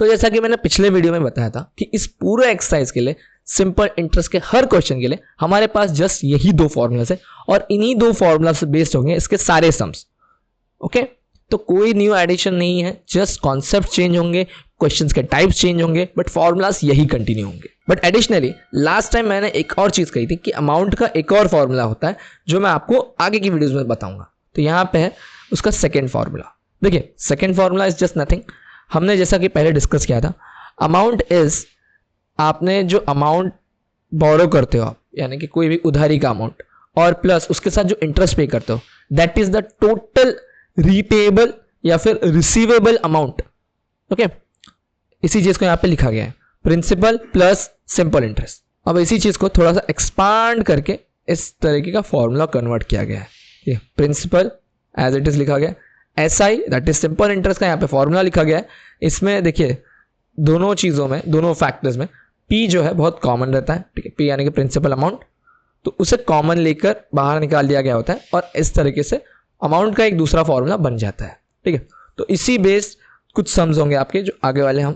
तो जैसा कि मैंने पिछले वीडियो में बताया था कि इस पूरे एक्सरसाइज के लिए सिंपल इंटरेस्ट के हर क्वेश्चन के लिए हमारे पास जस्ट यही दो फॉर्मूलाज है और इन्हीं दो फॉर्मूला से बेस्ड होंगे इसके सारे सम्स। ओके, तो कोई न्यू एडिशन नहीं है, जस्ट कॉन्सेप्ट चेंज होंगे, क्वेश्चंस के टाइप्स चेंज होंगे, बट फॉर्मूलाज यही कंटिन्यू होंगे। बट एडिशनली लास्ट टाइम मैंने एक और चीज कही थी कि अमाउंट का एक और फॉर्मूला होता है जो मैं आपको आगे की वीडियोस में बताऊंगा। तो यहाँ पे है उसका सेकेंड फॉर्मूला। देखिए, second formula is just nothing, हमने जैसा कि पहले डिस्कस किया था, अमाउंट इज, आपने जो अमाउंट बोरो करते हो आप, यानी कि कोई भी उधारी का अमाउंट, और प्लस उसके साथ जो इंटरेस्ट पे करते हो, that is the total repayable या फिर रिसीवेबल अमाउंट। ओके, इसी चीज को यहां पे लिखा गया है, प्रिंसिपल प्लस सिंपल इंटरेस्ट। अब इसी चीज को थोड़ा सा एक्सपांड करके इस तरीके का फॉर्मूला कन्वर्ट किया गया है। ये प्रिंसिपल एज इट इज लिखा गया, SI that is simple interest का यहाँ पे फॉर्मूला लिखा गया है। इसमें देखिए दोनों चीजों में, दोनों फैक्टर्स में P जो है बहुत कॉमन रहता है, ठीक है, P यानी कि प्रिंसिपल अमाउंट, तो उसे कॉमन लेकर बाहर निकाल दिया गया होता है और इस तरीके से अमाउंट का एक दूसरा फॉर्मूला बन जाता है। ठीक है, तो इसी बेस्ड कुछ सम्स होंगे आपके जो आगे वाले हम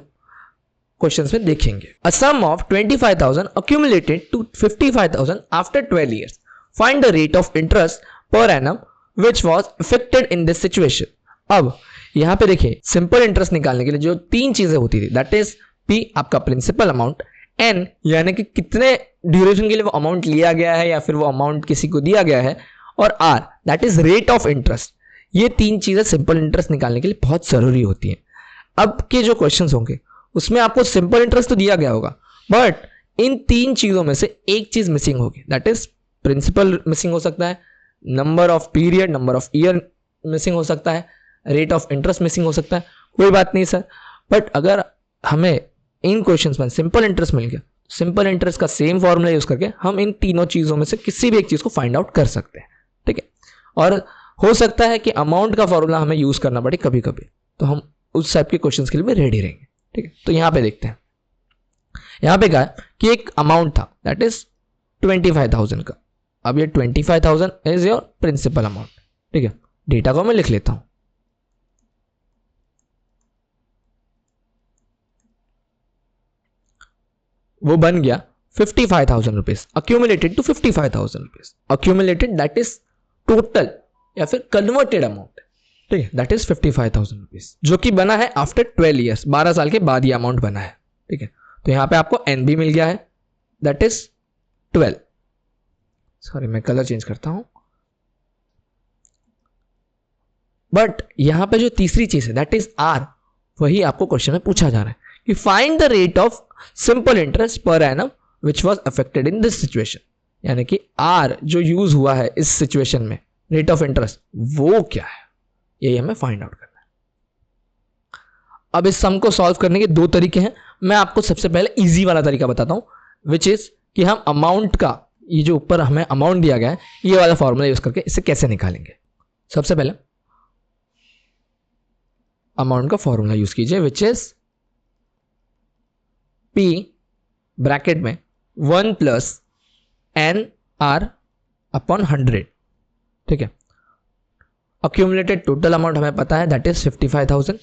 क्वेश्चंस में देखेंगे। अ sum of 25,000 accumulated to 55,000 after 12 years. Find the rate of interest per annum which was affected in this situation. अब यहां पे देखिए, सिंपल इंटरेस्ट निकालने के लिए जो तीन चीजें होती थी, दैट इज P आपका प्रिंसिपल अमाउंट, N यानी कि कितने ड्यूरेशन के लिए वो अमाउंट लिया गया है या फिर वो अमाउंट किसी को दिया गया है, और R that is rate of interest. ये तीन चीजें सिंपल इंटरेस्ट निकालने के लिए बहुत जरूरी होती हैं। अब के जो क्वेश्चंस होंगे उसमें आपको सिंपल इंटरेस्ट तो दिया गया होगा, बट इन तीन चीजों में से एक चीज मिसिंग होगी, दैट इज प्रिंसिपल मिसिंग हो सकता है, number of period, number of year missing हो सकता है, रेट ऑफ इंटरेस्ट मिसिंग हो सकता है। कोई बात नहीं सर, बट अगर हमें इन क्वेश्चंस में सिंपल इंटरेस्ट मिल गया, सिंपल इंटरेस्ट का सेम फॉर्मूला यूज करके हम इन तीनों चीजों में से किसी भी एक चीज को फाइंड आउट कर सकते हैं। ठीक है, और हो सकता है कि अमाउंट का फॉर्मूला हमें यूज करना पड़े कभी कभी, तो हम उस टाइप के क्वेश्चंस के लिए भी रेडी रहेंगे। ठीक है, तो यहां पे देखते हैं, यहां पे कहा कि एक अमाउंट था दैट इज 25,000 का। अब ये 25,000 इज योर प्रिंसिपल अमाउंट। ठीक है, डेटा को मैं लिख लेता हूं, वो बन गया 55,000 rupees, accumulated to 55,000 rupees. Accumulated that is total या फिर कन्वर्टेड अमाउंट, ठीक है, दैट इज 55,000 रुपीज, जो कि बना है आफ्टर 12 ईयर्स, 12 साल के बाद ये अमाउंट बना है। ठीक है, तो यहां पे आपको एन भी मिल गया है, दैट इज 12। सॉरी, मैं कलर चेंज करता हूं। बट यहां पे जो तीसरी चीज है दैट इज आर, वही आपको क्वेश्चन में पूछा जा रहा है कि find the rate of simple interest per annum which was affected in this situation, यानी कि आर जो यूज हुआ है इस सिचुएशन में, रेट ऑफ इंटरेस्ट, वो क्या है, यही हमें फाइंड आउट करना है। अब इस सम को सॉल्व करने के दो तरीके हैं। मैं आपको सबसे पहले इजी वाला तरीका बताता हूं, विच इज कि हम अमाउंट का, ये जो ऊपर हमें अमाउंट दिया गया है, ये वाला फॉर्मूला यूज करके इसे कैसे निकालेंगे। सबसे पहले अमाउंट का फॉर्मूला यूज कीजिए, विच इज P ब्रैकेट में 1 प्लस एन आर अपॉन 100। ठीक है, अक्यूमुलेटेड टोटल अमाउंट हमें पता है दैट इज 55,000।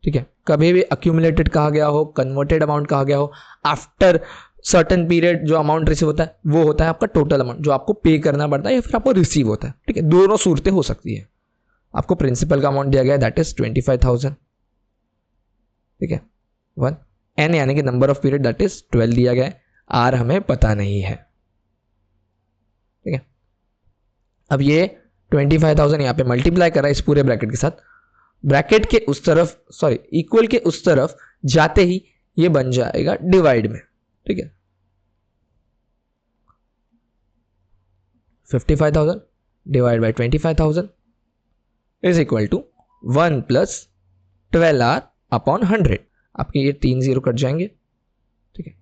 ठीक है, कभी भी अक्यूमुलेटेड कहा गया हो, कन्वर्टेड अमाउंट कहा गया हो, आफ्टर सर्टेन पीरियड जो अमाउंट रिसीव होता है वो होता है आपका टोटल अमाउंट जो आपको पे करना पड़ता है या फिर आपको रिसीव होता है। ठीक है, दोनों सूरतें हो सकती है। आपको प्रिंसिपल का अमाउंट दिया गया दैट इज 25,000। ठीक है, 1 एन यानी कि number of period that is 12 दिया गया है, आर हमें पता नहीं है। ठीक है, अब ये 25,000 यहां पे मल्टीप्लाई कर रहा है इस पूरे ब्रैकेट के साथ, ब्रैकेट के उस तरफ, सॉरी इक्वल के उस तरफ जाते ही ये बन जाएगा डिवाइड में। ठीक है, 55,000 divide by 25,000 is equal to 1 plus 12 R upon 100। आपके ये 3 0 कट जाएंगे। ठीक है,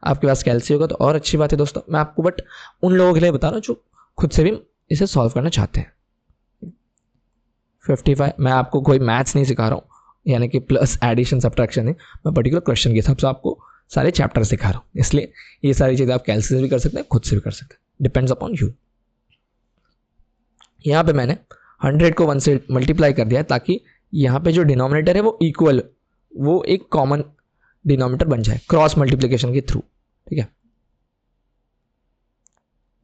आपके पास कैलसी होगा तो और अच्छी बात है दोस्तों, मैं आपको बट उन लोगों के लिए बता रहा हूं जो खुद से भी इसे सॉल्व करना चाहते हैं। 55, मैं आपको कोई मैथ्स नहीं सिखा रहा हूँ, यानी कि प्लस एडिशन सब्ट्रैक्शन नहीं, मैं पर्टिकुलर क्वेश्चन के हिसाब से आपको सारे चैप्टर सिखा रहा हूँ, इसलिए ये सारी चीज़ें आप कैलसी से भी कर सकते हैं, खुद से भी कर सकते हैं, डिपेंड्स अपॉन यू। यहाँ पे मैंने 100 को 1 से मल्टीप्लाई कर दिया है ताकि यहाँ पे जो डिनोमिनेटर है वो इक्वल वो एक कॉमन डिनोमिनेटर बन जाए क्रॉस मल्टीप्लिकेशन के थ्रू। ठीक है,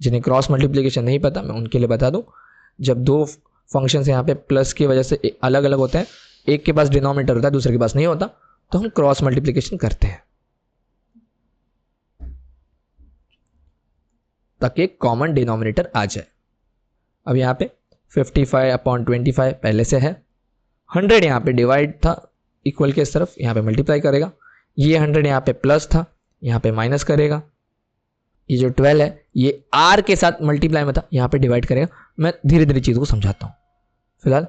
जिन्हें क्रॉस मल्टीप्लिकेशन नहीं पता मैं उनके लिए बता दूं, जब दो फंक्शंस यहाँ पे प्लस की वजह से अलग अलग होते हैं, एक के पास डिनोमिनेटर होता है दूसरे के पास नहीं होता, तो हम क्रॉस मल्टीप्लिकेशन करते हैं ताकि एक कॉमन डिनोमिनेटर आ जाए। अब यहाँ पे 55/25 पहले से है, 100 यहाँ पे डिवाइड था इक्वल के इस तरफ, यहाँ पे मल्टीप्लाई करेगा, ये 100 यहाँ पे प्लस था, यहाँ पे माइनस करेगा, ये जो 12 है ये r के साथ मल्टीप्लाई में था, यहाँ पे डिवाइड करेगा। मैं धीरे धीरे चीज़ों को समझाता हूँ, फिलहाल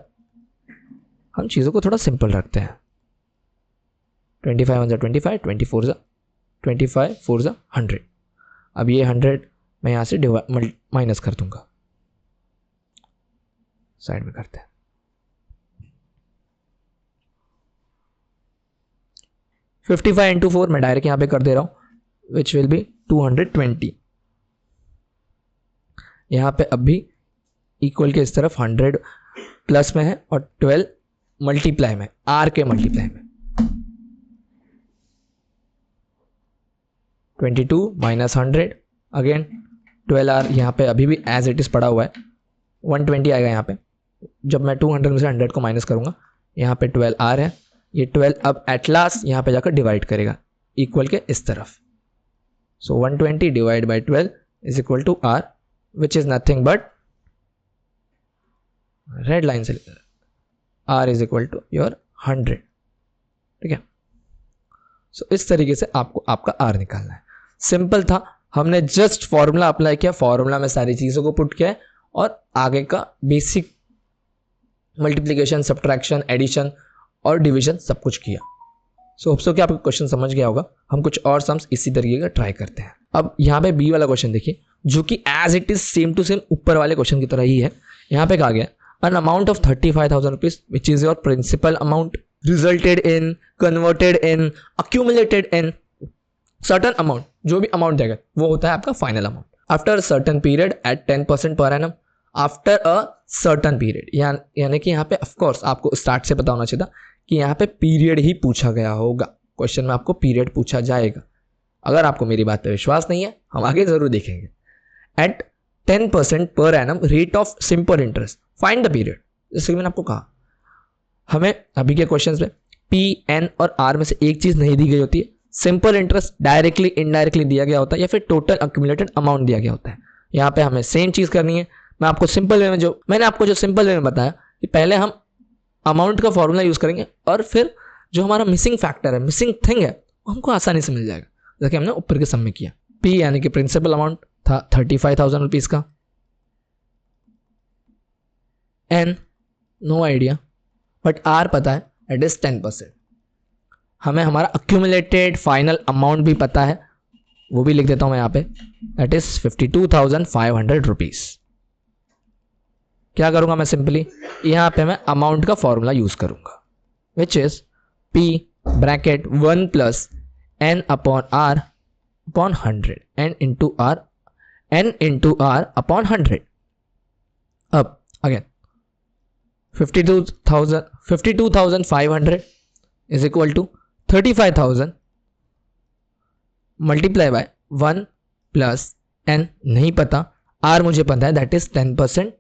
हम चीज़ों को थोड़ा सिंपल रखते हैं। 25 1 25, 24 25 4 100। अब ये 100 मैं यहाँ से माइनस कर दूंगा, साइड में करते हैं। फिफ्टी 55 इंटू 4 मैं डायरेक्ट यहाँ पे कर दे रहा हूँ, विच विल बी 220। यहाँ पे अब भी इक्वल के इस तरफ 100 प्लस में है और 12 मल्टीप्लाई में, r के मल्टीप्लाई में। 22 माइनस 100 अगेन 12r, यहाँ पे अभी भी एज इट इज पड़ा हुआ है, 120 आएगा यहाँ पे। जब मैं 200 में से 100 को माइनस करूंगा, यहाँ पे 12r है, ये 12 अब एट लास्ट यहाँ पे जाकर डिवाइड करेगा इक्वल के इस तरफ। So 120 divide by 12 is equal to r, which is nothing but, red line से r is equal to your 100। ठीक है, सो इस तरीके से आपको आपका r निकालना है। सिंपल था, हमने जस्ट फॉर्मूला अप्लाई किया, फॉर्मूला में सारी चीज़ों को पुट किया और आगे का बेसिक मल्टीप्लिकेशन, सब्ट्रैक्शन, एडिशन और डिवीजन सब कुछ किया। सो होप सो कि आपको क्वेश्चन समझ गया होगा। हम कुछ और सम्स इसी तरीके का ट्राई करते हैं। अब यहाँ पे बी वाला क्वेश्चन देखिए, जो कि as it is same to same ऊपर वाले क्वेश्चन की तरह ही है। यहाँ पे कहा गया an amount of 35,000 rupees which is your principal amount resulted in, converted in, accumulated in certain amount, जो भी अमाउंट देगा वो होता है आपका final amount, after certain period at 10% per annum after a certain period. यानी कि यहाँ पे ऑफकोर्स आपको स्टार्ट से पता होना चाहिए था कि यहाँ पे पीरियड ही पूछा गया होगा, क्वेश्चन में आपको पीरियड पूछा जाएगा। अगर आपको मेरी बात पे विश्वास नहीं है, हम आगे जरूर देखेंगे। At 10% per annum rate of simple interest, find the period. जैसे मैंने आपको कहा, हमें अभी के क्वेश्चंस में पी, एन और आर में से एक चीज नहीं दी गई होती है, सिंपल इंटरेस्ट डायरेक्टली इनडायरेक्टली दिया गया होता है या फिर टोटल अक्यूमुलेटेड अमाउंट दिया गया होता है। यहाँ पे हमें सेम चीज करनी है। मैं आपको सिंपल वे में मैंने आपको सिंपल वे में बताया कि पहले हम अमाउंट का फॉर्मूला यूज करेंगे और फिर जो हमारा मिसिंग फैक्टर है, मिसिंग थिंग है, वो हमको आसानी से मिल जाएगा, जैसे हमने ऊपर के सम में किया। पी यानी कि प्रिंसिपल अमाउंट था 35,000 रुपीज का, N no idea, but R पता है, इट इज 10%। हमें हमारा अक्यूमुलेटेड फाइनल अमाउंट भी पता है, वो भी लिख देता हूं मैं यहाँ पे, दैट इज 52,500 रुपीज। क्या करूंगा मैं, सिंपली यहाँ पे मैं अमाउंट का फॉर्मूला यूज करूंगा, which is P bracket 1 plus N upon R upon 100, N into R upon 100। अब again 52,500 is equal to 35,000 multiply by 1 plus N नहीं पता, आर मुझे पता है, दैट इज 10%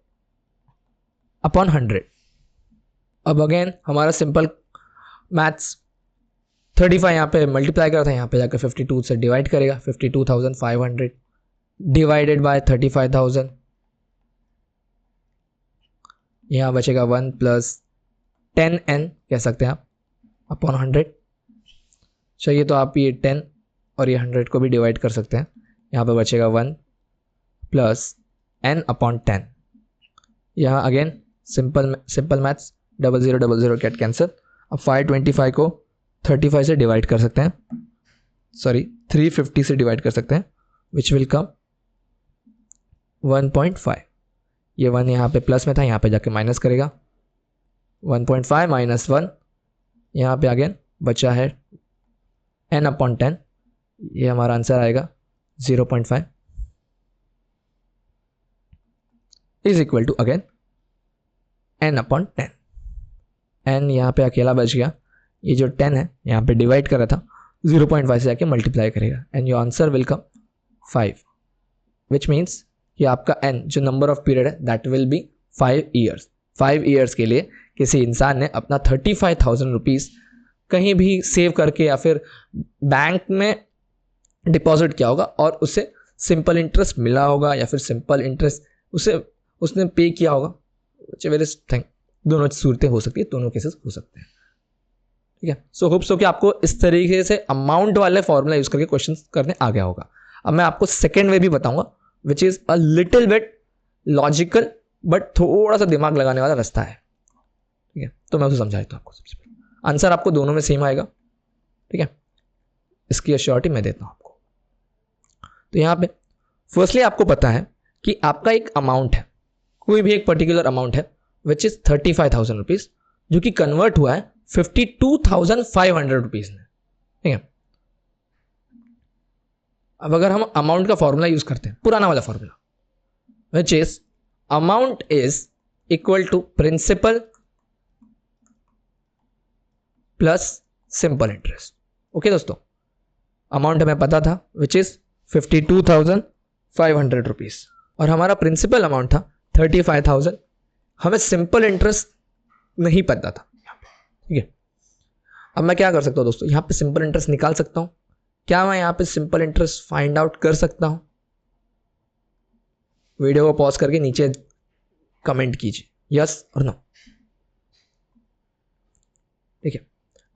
अपॉन 100। अब अगेन हमारा सिंपल मैथ्स, 35 यहाँ पे मल्टीप्लाई करा था, यहाँ पे जाकर 52 से डिवाइड करेगा, 52,500 डिवाइडेड बाय 35,000, यहाँ बचेगा 1 प्लस 10n कह सकते हैं आप अपॉन 100। चाहिए तो आप ये 10 और ये 100 को भी डिवाइड कर सकते हैं, यहाँ पे बचेगा 1 प्लस n अपॉन 10। यहाँ again simple maths, 0000 get cancel. अब 525 को 35 से डिवाइड कर सकते हैं, सॉरी 350 से डिवाइड कर सकते हैं, विच विल कम 1.5। ये 1 यहाँ पे प्लस में था, यहाँ पे जाके माइनस करेगा, 1.5 माइनस 1, यहाँ पे अगेन बचा है n अपॉन 10, ये हमारा आंसर आएगा 0.5 is equal to again n upon 10। n यहाँ पे अकेला बच गया, ये जो 10 है यहाँ पे डिवाइड करा था 0.5 से जाके मल्टीप्लाई करेगा and your answer will come 5, which means कि आपका n जो नंबर ऑफ पीरियड है that will be 5 years. 5 years के लिए किसी इंसान ने अपना 35,000 रुपीज़ कहीं भी सेव करके या फिर बैंक में डिपॉजिट किया होगा और उसे सिंपल इंटरेस्ट मिला होगा या फिर सिंपल इंटरेस्ट उसने पे किया होगा। वेरियस थिंग, दोनों सूरतें हो सकती है, दोनों केसेस हो सकते हैं। ठीक है, सो होप्स हो कि आपको इस तरीके से अमाउंट वाले फॉर्मूला यूज करके क्वेश्चन करने आ गया होगा। अब मैं आपको सेकेंड वे भी बताऊंगा which is a little bit logical but थोड़ा सा दिमाग लगाने वाला रास्ता है। ठीक है, तो मैं उसे समझा देता हूँ आपको। सबसे पहले आंसर आपको दोनों में सेम आएगा। ठीक है, इसकी एश्योरिटी मैं देता हूँ आपको। तो यहाँ पे फर्स्टली आपको पता है कि आपका एक अमाउंट है, कोई भी एक पर्टिकुलर अमाउंट है विच इज 35,000 रुपीज, जो कि कन्वर्ट हुआ है 52,500 रुपीज में। ठीक है, अब अगर हम अमाउंट का फॉर्मूला यूज करते हैं, पुराना वाला formula, which is amount is equal to principal plus simple interest. Okay दोस्तों, अमाउंट हमें पता था विच इज 52,500 रुपीज और हमारा प्रिंसिपल अमाउंट था 35,000। हमें सिंपल इंटरेस्ट नहीं पता था। ठीक है, अब मैं क्या कर सकता हूं दोस्तों, यहां पे सिंपल इंटरेस्ट निकाल सकता हूं। क्या मैं यहां पे सिंपल इंटरेस्ट फाइंड आउट कर सकता हूं? वीडियो को पॉज करके नीचे कमेंट कीजिए यस और नो। ठीक है,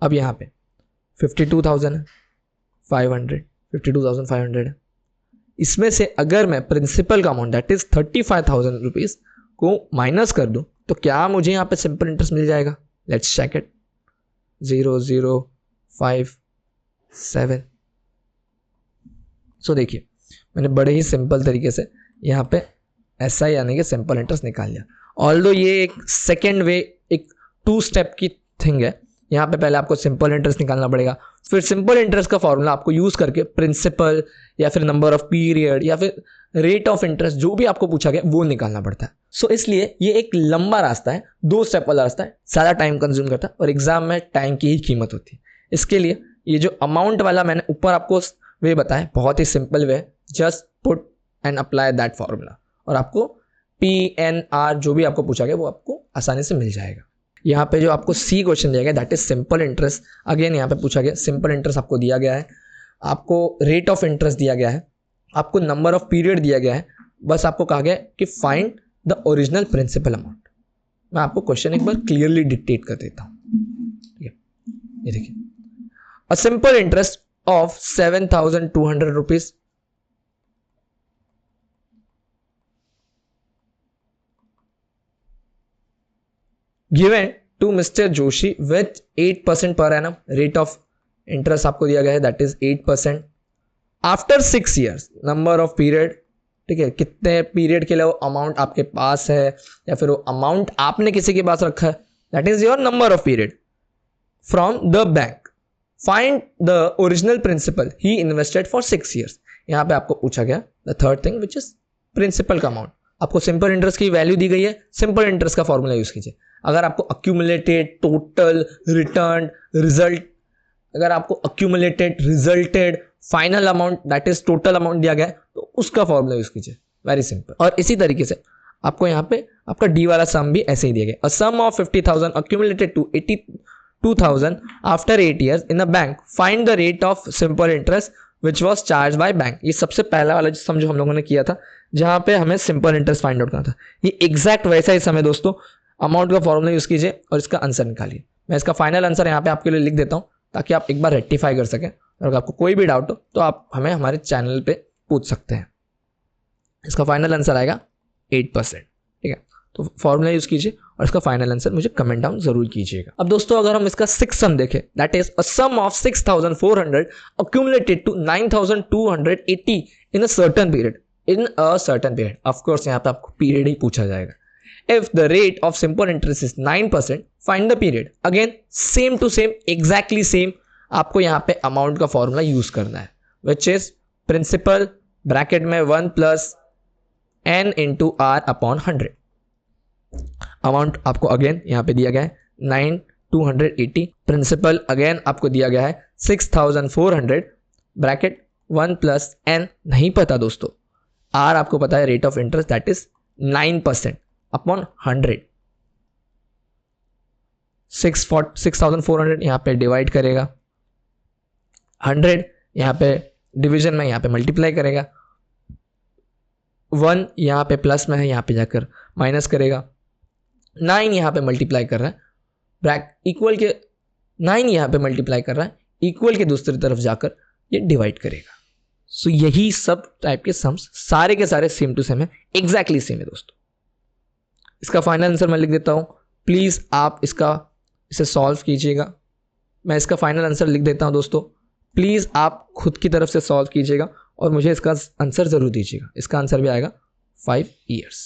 अब यहां पे 52,500 है। इसमें से अगर मैं प्रिंसिपल का अमाउंट दैट इज 35,000 रुपीज को माइनस कर दूं तो क्या मुझे यहां पे सिंपल इंटरेस्ट मिल जाएगा? Let's check it. 0,057। सो देखिए, मैंने बड़े ही सिंपल तरीके से यहाँ पे ऐसा यानी कि सिंपल इंटरेस्ट निकाल लिया। ऑल्दो ये एक सेकेंड वे, एक 2 स्टेप की थिंग है। यहाँ पे पहले आपको सिंपल इंटरेस्ट निकालना पड़ेगा, फिर सिंपल इंटरेस्ट का फॉर्मूला आपको यूज करके प्रिंसिपल या फिर नंबर ऑफ पीरियड या फिर रेट ऑफ इंटरेस्ट जो भी आपको पूछा गया वो निकालना पड़ता है। सो इसलिए ये एक लंबा रास्ता है, 2 स्टेप वाला रास्ता है, ज़्यादा टाइम कंज्यूम करता है और एग्जाम में टाइम की ही कीमत होती है। इसके लिए ये जो अमाउंट वाला मैंने ऊपर आपको वे बताया, बहुत ही simple way, just put and apply that formula और आपको PNR जो भी आपको पूछा गया वो आपको आसानी से मिल जाएगा। यहाँ पे जो आपको सी क्वेश्चन दिया गया that is simple interest. Again यहाँ पे पूछा गया सिंपल इंटरेस्ट आपको दिया गया है, आपको रेट ऑफ इंटरेस्ट दिया गया है, आपको नंबर ऑफ पीरियड दिया गया है, बस आपको कहा गया कि find the original principal amount. मैं आपको क्वेश्चन एक बार क्लियरली डिक्टेट कर देता हूँ। ठीक है, ये देखिए, a simple interest of 7,200 rupees given to Mr. Joshi with 8% per annum, rate of interest आपको दिया गया है that is 8%, after 6 years, number of period, ठीक है, कितने पीरियड के लिए वो अमाउंट आपके पास है या फिर वो अमाउंट आपने किसी के पास रखा है, that is your number of period, from the bank, find the original principal he invested for 6 years। यहाँ पे आपको पूछा गया the third thing which is principal का अमाउंट। आपको सिंपल इंटरेस्ट की वैल्यू दी गई है, सिंपल इंटरेस्ट का फॉर्मूला यूज कीजिए। अगर आपको अक्यूमुलेटेड, टोटल, रिटर्न, रिजल्ट, अगर आपको accumulated, resulted, final amount that is total amount दिया गया है तो उसका फॉर्मूला यूज कीजिए। Very simple. और इसी तरीके से आपको यहाँ पे आपका डी वाला सम भी ऐसे ही दिया गया, a sum of 50,000 accumulated to 82,000 after 8 years in a bank, find the rate of simple interest which was charge by bank. ये सबसे पहला वाला सम जो हम लोगों ने किया था जहां पे हमें सिंपल इंटरेस्ट फाइंड आउट करना था, ये एग्जैक्ट वैसा ही समय दोस्तों। अमाउंट का फॉर्मूला यूज कीजिए और इसका आंसर निकालिए। मैं इसका फाइनल आंसर यहाँ पे आपके लिए लिख देता हूँ ताकि आप एक बार रेक्टिफाई कर सकें। और अगर आपको कोई भी डाउट हो तो आप हमें हमारे चैनल पे पूछ सकते हैं। इसका फाइनल आंसर आएगा 8%। ठीक है, तो फॉर्मूला यूज कीजिए और इसका फाइनल आंसर मुझे कमेंट डाउन जरूर कीजिएगा। अब दोस्तों अगर हम इसका 6th सम देखें, that is a sum of 6,400 accumulated to 9,280 in a certain period, in a certain period. Of course यहाँ पे आपको पीरियड ही पूछा जाएगा। If the rate of simple interest is 9%, find the period. Again, same to same, exactly same. आपको यहाँ पे amount का formula use करना है, which is principal ब्रैकेट में 1 plus n into r upon 100। Amount आपको अगेन यहाँ पे दिया गया है 280। प्रिंसिपल अगेन आपको दिया गया है 6400 ब्रैकेट 1 प्लस n नहीं पता दोस्तों। r आपको पता है rate of interest that is 9% upon 100। 6400 यहाँ पे डिवाइड करेगा, 100 यहाँ पे डिवीजन में यहाँ पे मल्टीप्लाई करेगा, 1 यहाँ पे प्लस में है यहाँ पे जाकर माइनस करेगा, 9 यहाँ पे मल्टीप्लाई कर रहा है इक्वल के 9 यहाँ पे मल्टीप्लाई कर रहा है इक्वल के दूसरी तरफ जाकर ये डिवाइड करेगा। सो यही सब टाइप के सम्स सारे के सारे सेम टू सेम है, एग्जैक्टली सेम है दोस्तों। इसका फाइनल आंसर मैं लिख देता हूँ, प्लीज़ आप इसे सॉल्व कीजिएगा। मैं इसका फाइनल आंसर लिख देता हूँ दोस्तों, प्लीज़ आप खुद की तरफ से सॉल्व कीजिएगा और मुझे इसका आंसर ज़रूर दीजिएगा। इसका आंसर भी आएगा 5 years।